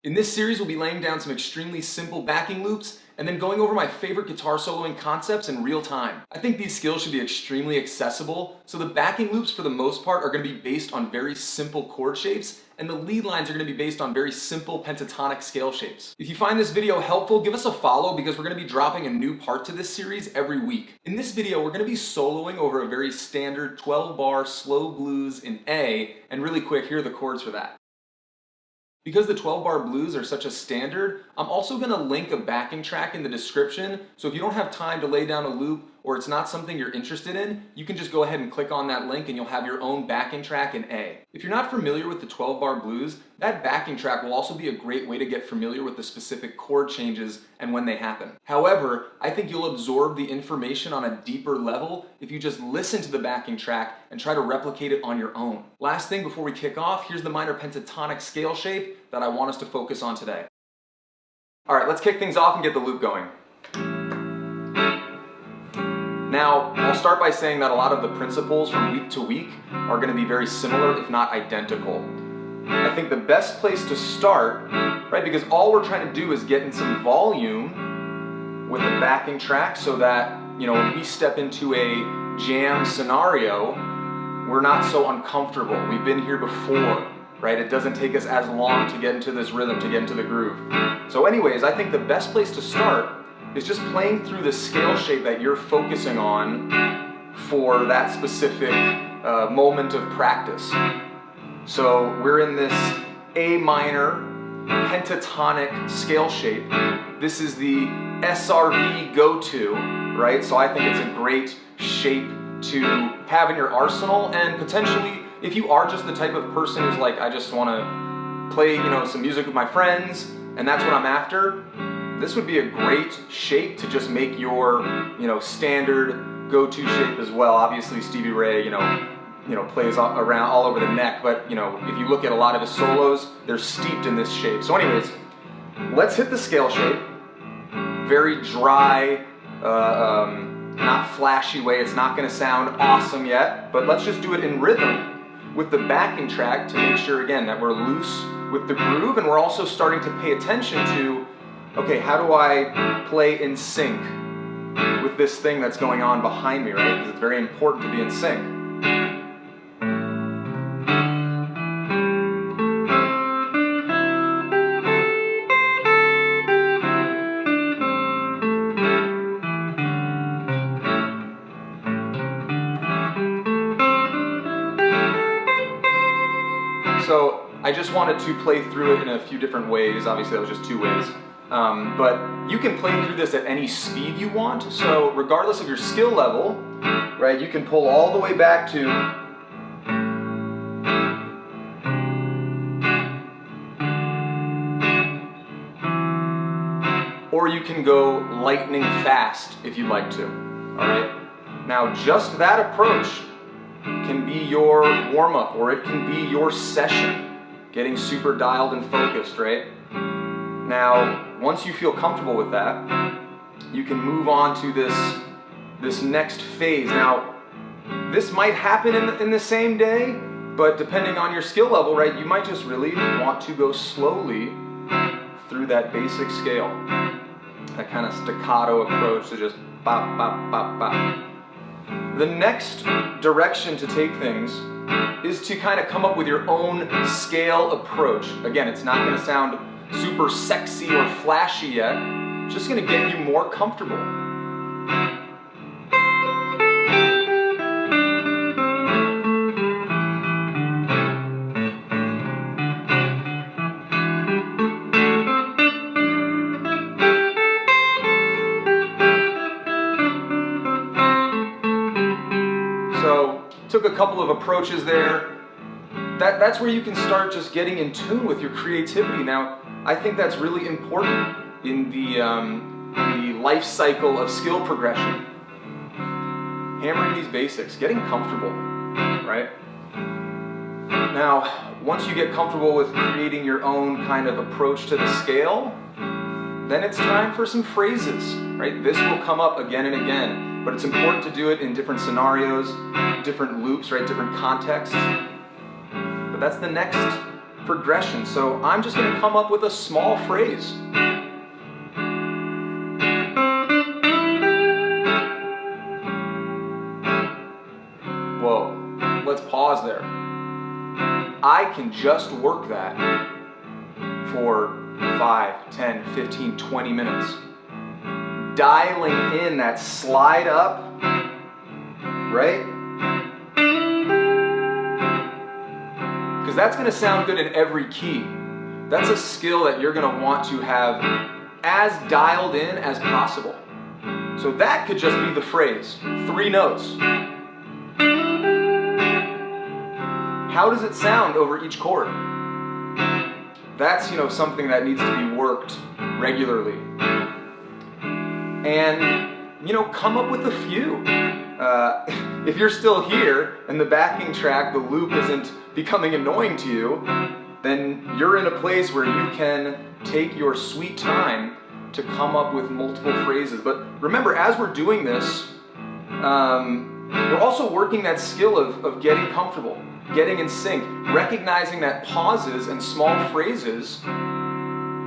In this series, we'll be laying down some extremely simple backing loops and then going over my favorite guitar soloing concepts in real time. I think these skills should be extremely accessible, so the backing loops for the most part are going to be based on very simple chord shapes, and the lead lines are going to be based on very simple pentatonic scale shapes. If you find this video helpful, give us a follow because we're going to be dropping a new part to this series every week. In this video, we're going to be soloing over a very standard 12-bar slow blues in A, and really quick, here are the chords for that. Because the 12-bar blues are such a standard, I'm also going to link a backing track in the description, so if you don't have time to lay down a loop or it's not something you're interested in, you can just go ahead and click on that link and you'll have your own backing track in A. If you're not familiar with the 12-bar blues, that backing track will also be a great way to get familiar with the specific chord changes and when they happen. However, I think you'll absorb the information on a deeper level if you just listen to the backing track and try to replicate it on your own. Last thing before we kick off, here's the minor pentatonic scale shape that I want us to focus on today. All right, let's kick things off and get the loop going. Now, I'll start by saying that a lot of the principles from week to week are going to be very similar, if not identical. I think the best place to start, right, because all we're trying to do is get in some volume with the backing track so that, when we step into a jam scenario, we're not so uncomfortable. We've been here before, right? It doesn't take us as long to get into this rhythm, to get into the groove. So anyways, I think the best place to start is just playing through the scale shape that you're focusing on for that specific moment of practice. So we're in this A minor pentatonic scale shape. This is the SRV go-to, right? So I think it's a great shape to have in your arsenal, and potentially, if you are just the type of person who's like, I just want to play, some music with my friends, and that's what I'm after, this would be a great shape to just make your, standard go-to shape as well. Obviously, Stevie Ray, plays around all over the neck, but, if you look at a lot of his solos, they're steeped in this shape. So anyways, let's hit the scale shape. Very dry, not flashy way. It's not going to sound awesome yet, but let's just do it in rhythm with the backing track to make sure, again, that we're loose with the groove, and we're also starting to pay attention to, okay, how do I play in sync with this thing that's going on behind me, right? Because it's very important to be in sync. So I just wanted to play through it in a few different ways. Obviously, that was just 2 ways. But you can play through this at any speed you want. So regardless of your skill level, right, you can pull all the way back to, or you can go lightning fast if you'd like to. All right. Now, just that approach can be your warm-up, or it can be your session, getting super dialed and focused, right? Now, once you feel comfortable with that, you can move on to this next phase. Now, this might happen in the same day, but depending on your skill level, right, you might just really want to go slowly through that basic scale. That kind of staccato approach to just bop, bop, bop, bop. The next direction to take things is to kind of come up with your own scale approach. Again, it's not going to sound super sexy or flashy yet, it's just going to get you more comfortable. So, took a couple of approaches there. That's where you can start just getting in tune with your creativity. Now, I think that's really important in the life cycle of skill progression. Hammering these basics, getting comfortable, right? Now, once you get comfortable with creating your own kind of approach to the scale, then it's time for some phrases, right? This will come up again and again, but it's important to do it in different scenarios, different loops, right? Different contexts. But that's the next progression. So I'm just going to come up with a small phrase. Whoa, let's pause there. I can just work that for 5, 10, 15, 20 minutes. Dialing in that slide up, right? Because that's going to sound good in every key. That's a skill that you're going to want to have as dialed in as possible. So that could just be the phrase, 3 notes. How does it sound over each chord? That's, something that needs to be worked regularly. And, come up with a few. If you're still here and the backing track, the loop isn't becoming annoying to you, then you're in a place where you can take your sweet time to come up with multiple phrases. But remember, as we're doing this, we're also working that skill of getting comfortable, getting in sync, recognizing that pauses and small phrases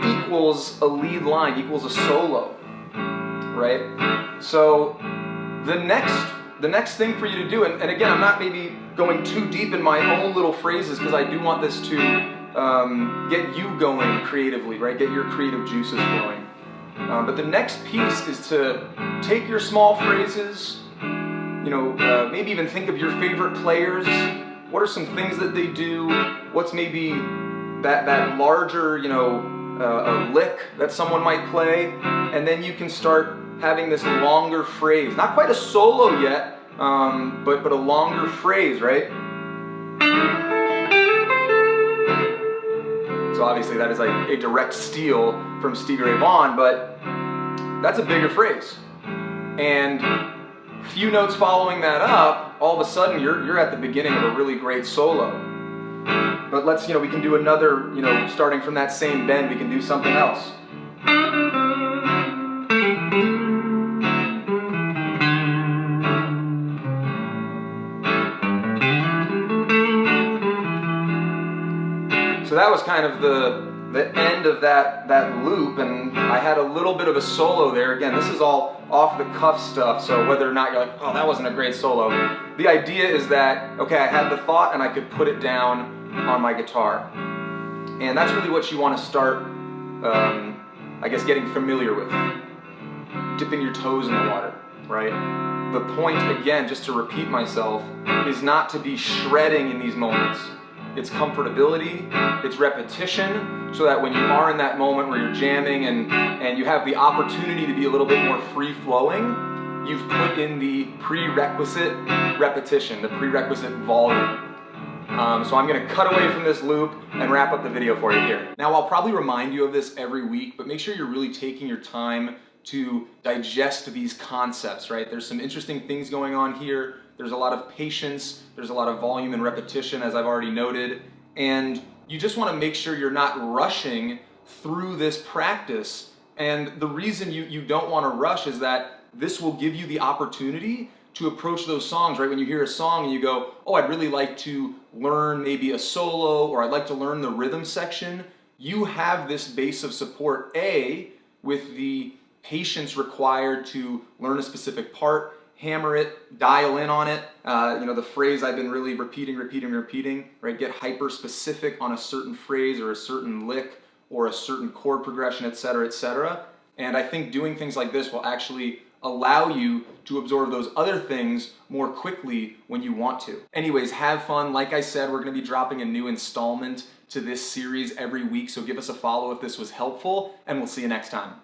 equals a lead line, equals a solo, right? So the next thing for you to do, and again, I'm not maybe going too deep in my own little phrases because I do want this to get you going creatively, right? Get your creative juices flowing. But the next piece is to take your small phrases, maybe even think of your favorite players. What are some things that they do? What's maybe that larger, a lick that someone might play? And then you can start having this longer phrase. Not quite a solo yet, but a longer phrase, right? So obviously that is like a direct steal from Stevie Ray Vaughan, but that's a bigger phrase. And few notes following that up, all of a sudden you're at the beginning of a really great solo. But let's, we can do another, starting from that same bend, we can do something else. So that was kind of the end of that loop, and I had a little bit of a solo there. Again, this is all off the cuff stuff, so whether or not you're like, oh, that wasn't a great solo, the idea is that, okay, I had the thought and I could put it down on my guitar. And that's really what you want to start, I guess, getting familiar with. Dipping your toes in the water, right? The point, again, just to repeat myself, is not to be shredding in these moments. It's comfortability, it's repetition, so that when you are in that moment where you're jamming and you have the opportunity to be a little bit more free-flowing, you've put in the prerequisite repetition, the prerequisite volume. So I'm going to cut away from this loop and wrap up the video for you here. Now, I'll probably remind you of this every week, but make sure you're really taking your time to digest these concepts, right? There's some interesting things going on here. There's a lot of patience, there's a lot of volume and repetition, as I've already noted, and you just want to make sure you're not rushing through this practice. And the reason you don't want to rush is that this will give you the opportunity to approach those songs, right? When you hear a song and you go, oh, I'd really like to learn maybe a solo, or I'd like to learn the rhythm section, you have this base of support, A, with the patience required to learn a specific part, hammer it, dial in on it. The phrase I've been really repeating, right? Get hyper specific on a certain phrase or a certain lick or a certain chord progression, etc., etc. And I think doing things like this will actually allow you to absorb those other things more quickly when you want to. Anyways, have fun. Like I said, we're going to be dropping a new installment to this series every week, so give us a follow if this was helpful, and we'll see you next time.